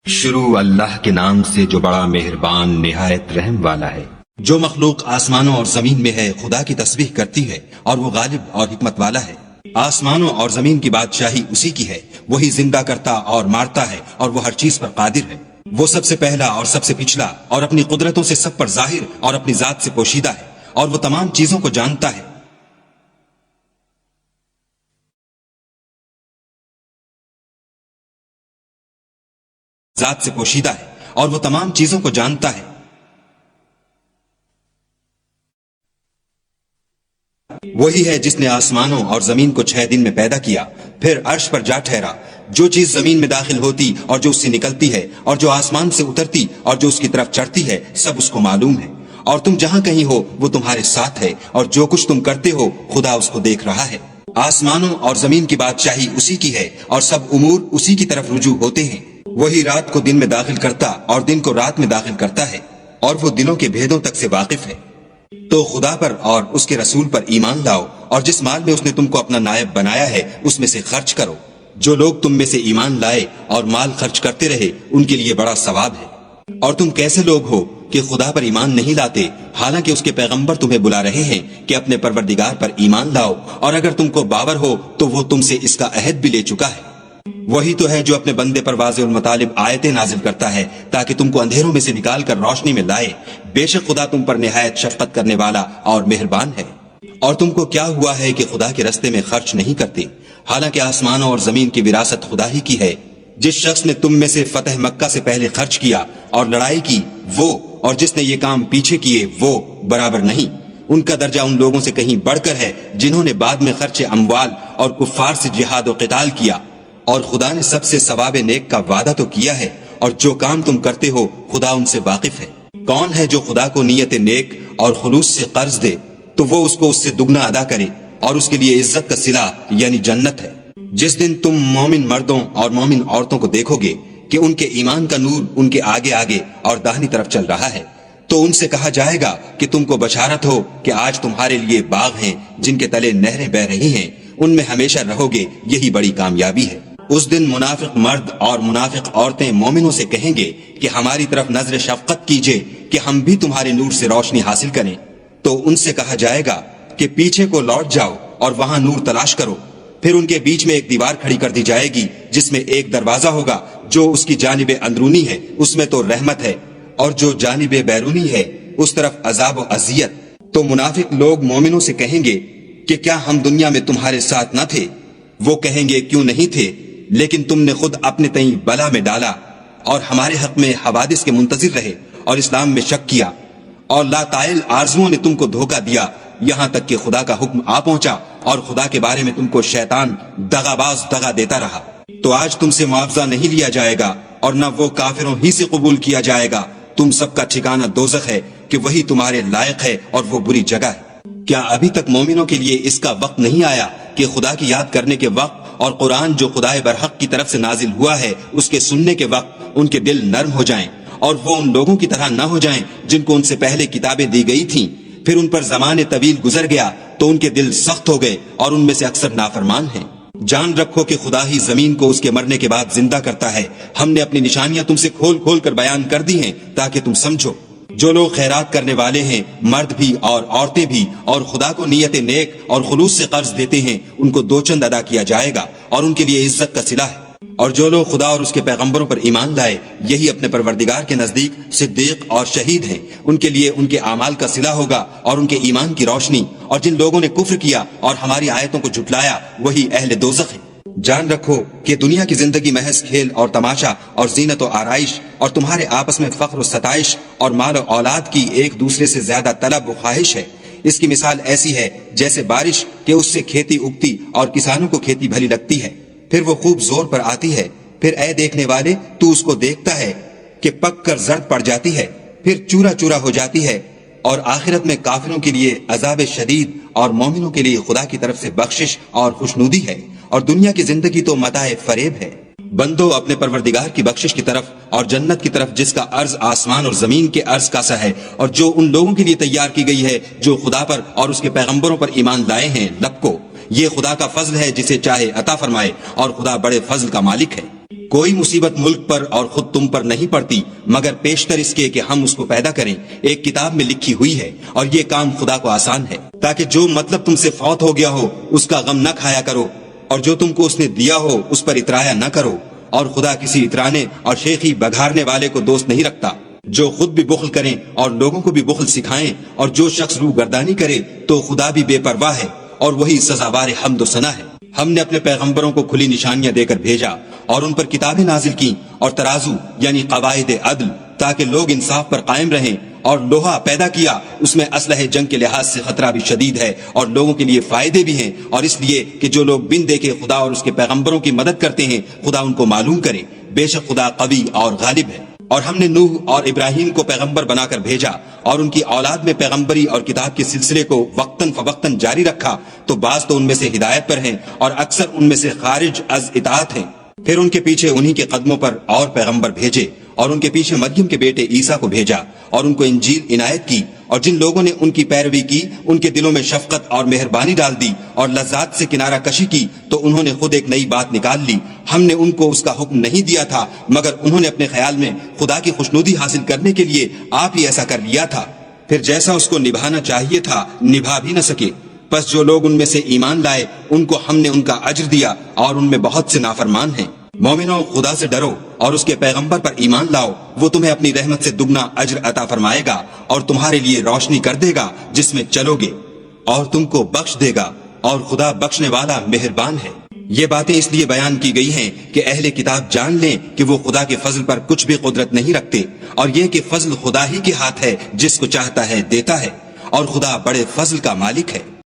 شروع اللہ کے نام سے جو بڑا مہربان نہایت رحم والا ہے۔ جو مخلوق آسمانوں اور زمین میں ہے خدا کی تسبیح کرتی ہے اور وہ غالب اور حکمت والا ہے۔ آسمانوں اور زمین کی بادشاہی اسی کی ہے، وہی زندہ کرتا اور مارتا ہے اور وہ ہر چیز پر قادر ہے۔ وہ سب سے پہلا اور سب سے پچھلا اور اپنی قدرتوں سے سب پر ظاہر اور اپنی ذات سے پوشیدہ ہے، اور وہ تمام چیزوں کو جانتا ہے۔ ذات سے پوشیدہ ہے اور وہ تمام چیزوں کو جانتا ہے۔ وہی ہے جس نے آسمانوں اور زمین کو 6 دن میں پیدا کیا، پھر عرش پر جا ٹھہرا۔ جو چیز زمین میں داخل ہوتی اور جو اس سے نکلتی ہے اور جو آسمان سے اترتی اور جو اس کی طرف چڑھتی ہے، سب اس کو معلوم ہے۔ اور تم جہاں کہیں ہو وہ تمہارے ساتھ ہے، اور جو کچھ تم کرتے ہو خدا اس کو دیکھ رہا ہے۔ آسمانوں اور زمین کی بادشاہی اسی کی ہے، اور سب امور اسی کی طرف رجوع ہوتے ہیں۔ وہی رات کو دن میں داخل کرتا اور دن کو رات میں داخل کرتا ہے، اور وہ دلوں کے بھیدوں تک سے واقف ہے۔ تو خدا پر اور اس کے رسول پر ایمان لاؤ، اور جس مال میں اس نے تم کو اپنا نائب بنایا ہے اس میں سے خرچ کرو۔ جو لوگ تم میں سے ایمان لائے اور مال خرچ کرتے رہے ان کے لیے بڑا ثواب ہے۔ اور تم کیسے لوگ ہو کہ خدا پر ایمان نہیں لاتے، حالانکہ اس کے پیغمبر تمہیں بلا رہے ہیں کہ اپنے پروردگار پر ایمان لاؤ، اور اگر تم کو باور ہو تو وہ تم سے اس کا عہد بھی لے چکا ہے۔ وہی تو ہے جو اپنے بندے پر واضح المطالب آیتیں نازل کرتا ہے تاکہ تم کو اندھیروں میں سے نکال کر روشنی میں لائے۔ بے شک خدا تم پر نہایت شفقت کرنے والا اور مہربان ہے۔ اور تم کو کیا ہوا ہے کہ خدا کے رستے میں خرچ نہیں کرتے، حالانکہ آسمانوں اور زمین کی وراثت خدا ہی کی ہے۔ جس شخص نے تم میں سے فتح مکہ سے پہلے خرچ کیا اور لڑائی کی وہ، اور جس نے یہ کام پیچھے کیے وہ برابر نہیں۔ ان کا درجہ ان لوگوں سے کہیں بڑھ کر ہے جنہوں نے بعد میں خرچ اموال اور کفار سے جہاد و قتال کیا، اور خدا نے سب سے ثواب نیک کا وعدہ تو کیا ہے، اور جو کام تم کرتے ہو خدا ان سے واقف ہے۔ کون ہے جو خدا کو نیت نیک اور خلوص سے قرض دے تو وہ اس کو اس سے دگنا ادا کرے، اور اس کے لیے عزت کا صلہ یعنی جنت ہے۔ جس دن تم مومن مردوں اور مومن عورتوں کو دیکھو گے کہ ان کے ایمان کا نور ان کے آگے آگے اور داہنی طرف چل رہا ہے، تو ان سے کہا جائے گا کہ تم کو بشارت ہو کہ آج تمہارے لیے باغ ہیں جن کے تلے نہریں بہ رہی ہیں، ان میں ہمیشہ رہو گے، یہی بڑی کامیابی ہے۔ اس دن منافق مرد اور منافق عورتیں مومنوں سے کہیں گے کہ ہماری طرف نظر شفقت کیجئے کہ ہم بھی تمہارے نور سے روشنی حاصل کریں۔ تو ان سے کہا جائے گا کہ پیچھے کو لوٹ جاؤ اور وہاں نور تلاش کرو۔ پھر ان کے بیچ میں ایک دیوار کھڑی کر دی جائے گی جس میں ایک دروازہ ہوگا، جو اس کی جانب اندرونی ہے اس میں تو رحمت ہے، اور جو جانب بیرونی ہے اس طرف عذاب و اذیت۔ تو منافق لوگ مومنوں سے کہیں گے کہ کیا ہم دنیا میں تمہارے ساتھ نہ تھے؟ وہ کہیں گے کیوں نہیں تھے، لیکن تم نے خود اپنے تئیں بلا میں ڈالا اور ہمارے حق میں حوادث کے منتظر رہے اور اسلام میں شک کیا، اور لاتائل آرزوؤں نے تم کو دھوکہ دیا، یہاں تک کہ خدا کا حکم آ پہنچا اور خدا کے بارے میں تم کو شیطان دغاباز دغا دیتا رہا۔ تو آج تم سے معاوضہ نہیں لیا جائے گا اور نہ وہ کافروں ہی سے قبول کیا جائے گا۔ تم سب کا ٹھکانہ دوزخ ہے کہ وہی تمہارے لائق ہے اور وہ بری جگہ ہے۔ کیا ابھی تک مومنوں کے لیے اس کا وقت نہیں آیا کہ خدا کی یاد کرنے کے وقت اور قرآن جو خدائے برحق کی طرف سے نازل ہوا ہے اس کے سننے کے وقت ان کے دل نرم ہو جائیں، اور وہ ان لوگوں کی طرح نہ ہو جائیں جن کو ان سے پہلے کتابیں دی گئی تھیں، پھر ان پر زمانے طویل گزر گیا تو ان کے دل سخت ہو گئے اور ان میں سے اکثر نافرمان ہیں۔ جان رکھو کہ خدا ہی زمین کو اس کے مرنے کے بعد زندہ کرتا ہے۔ ہم نے اپنی نشانیاں تم سے کھول کھول کر بیان کر دی ہیں تاکہ تم سمجھو۔ جو لوگ خیرات کرنے والے ہیں، مرد بھی اور عورتیں بھی، اور خدا کو نیت نیک اور خلوص سے قرض دیتے ہیں، ان کو 2 چند ادا کیا جائے گا اور ان کے لیے عزت کا صلہ ہے۔ اور جو لوگ خدا اور اس کے پیغمبروں پر ایمان لائے، یہی اپنے پروردگار کے نزدیک صدیق اور شہید ہیں، ان کے لیے ان کے اعمال کا صلہ ہوگا اور ان کے ایمان کی روشنی۔ اور جن لوگوں نے کفر کیا اور ہماری آیتوں کو جھٹلایا وہی اہل دوزخ ہیں۔ جان رکھو کہ دنیا کی زندگی محض کھیل اور تماشا اور زینت و آرائش اور تمہارے آپس میں فخر و ستائش اور مال و اولاد کی ایک دوسرے سے زیادہ طلب و خواہش ہے۔ اس کی مثال ایسی ہے جیسے بارش کہ اس سے کھیتی اگتی اور کسانوں کو کھیتی بھلی لگتی ہے، پھر وہ خوب زور پر آتی ہے، پھر اے دیکھنے والے تو اس کو دیکھتا ہے کہ پک کر زرد پڑ جاتی ہے، پھر چورا چورا ہو جاتی ہے، اور آخرت میں کافروں کے لیے عذاب شدید اور مومنوں کے لیے خدا کی طرف سے بخشش اور خوشنودی ہے، اور دنیا کی زندگی تو متاع فریب ہے۔ بندو اپنے پروردگار کی بخشش کی طرف اور جنت کی طرف جس کا عرض آسمان اور زمین کے عرض کا سا ہے، اور جو ان لوگوں کے لیے تیار کی گئی ہے جو خدا پر اور اس کے پیغمبروں پر ایمان لائے ہیں، لب کو۔ یہ خدا کا فضل ہے جسے چاہے عطا فرمائے، اور خدا بڑے فضل کا مالک ہے۔ کوئی مصیبت ملک پر اور خود تم پر نہیں پڑتی مگر پیشتر اس کے کہ ہم اس کو پیدا کریں، ایک کتاب میں لکھی ہوئی ہے، اور یہ کام خدا کو آسان ہے، تاکہ جو مطلب تم سے فوت ہو گیا ہو اس کا غم نہ کھایا کرو، اور جو تم کو اس نے دیا ہو اس پر اترایا نہ کرو، اور خدا کسی اترانے اور شیخی بگھارنے والے کو دوست نہیں رکھتا۔ جو خود بھی بخل کریں اور لوگوں کو بھی بخل سکھائیں، اور جو شخص روح گردانی کرے تو خدا بھی بے پرواہ ہے اور وہی سزاوار حمد و ثنا ہے۔ ہم نے اپنے پیغمبروں کو کھلی نشانیاں دے کر بھیجا اور ان پر کتابیں نازل کی اور ترازو یعنی قواعد عدل، تاکہ لوگ انصاف پر قائم رہیں، اور لوہا پیدا کیا، اس میں اسلحہ جنگ کے لحاظ سے خطرہ بھی شدید ہے اور لوگوں کے لیے فائدے بھی ہیں، اور اس لیے کہ جو لوگ بن دیکھے خدا اور اس کے پیغمبروں کی مدد کرتے ہیں خدا ان کو معلوم کرے، بے شک خدا قوی اور غالب ہے۔ اور ہم نے نوح اور ابراہیم کو پیغمبر بنا کر بھیجا اور ان کی اولاد میں پیغمبری اور کتاب کے سلسلے کو وقتاً فوقتاً جاری رکھا، تو بعض تو ان میں سے ہدایت پر ہیں اور اکثر ان میں سے خارج از اطاعت ہیں۔ پھر ان کے پیچھے انہی کے قدموں پر اور پیغمبر بھیجے، اور ان کے پیچھے مریم کے بیٹے عیسیٰ کو بھیجا اور ان کو انجیل عنایت کی، اور جن لوگوں نے ان کی پیروی کی ان کے دلوں میں شفقت اور مہربانی ڈال دی اور لذات سے کنارہ کشی کی، تو انہوں نے خود ایک نئی بات نکال لی۔ ہم نے ان کو اس کا حکم نہیں دیا تھا مگر انہوں نے اپنے خیال میں خدا کی خوشنودی حاصل کرنے کے لیے آپ ہی ایسا کر لیا تھا، پھر جیسا اس کو نبھانا چاہیے تھا نبھا بھی نہ سکے۔ پس جو لوگ ان میں سے ایمان لائے ان کو ہم نے ان کا اجر دیا، اور ان میں بہت سے نافرمان ہیں۔ مومنوں، خدا سے ڈرو اور اس کے پیغمبر پر ایمان لاؤ، وہ تمہیں اپنی رحمت سے دگنا اجر عطا فرمائے گا اور تمہارے لیے روشنی کر دے گا جس میں چلو گے، اور تم کو بخش دے گا، اور خدا بخشنے والا مہربان ہے۔ یہ باتیں اس لیے بیان کی گئی ہیں کہ اہل کتاب جان لیں کہ وہ خدا کے فضل پر کچھ بھی قدرت نہیں رکھتے، اور یہ کہ فضل خدا ہی کے ہاتھ ہے، جس کو چاہتا ہے دیتا ہے، اور خدا بڑے فضل کا مالک ہے۔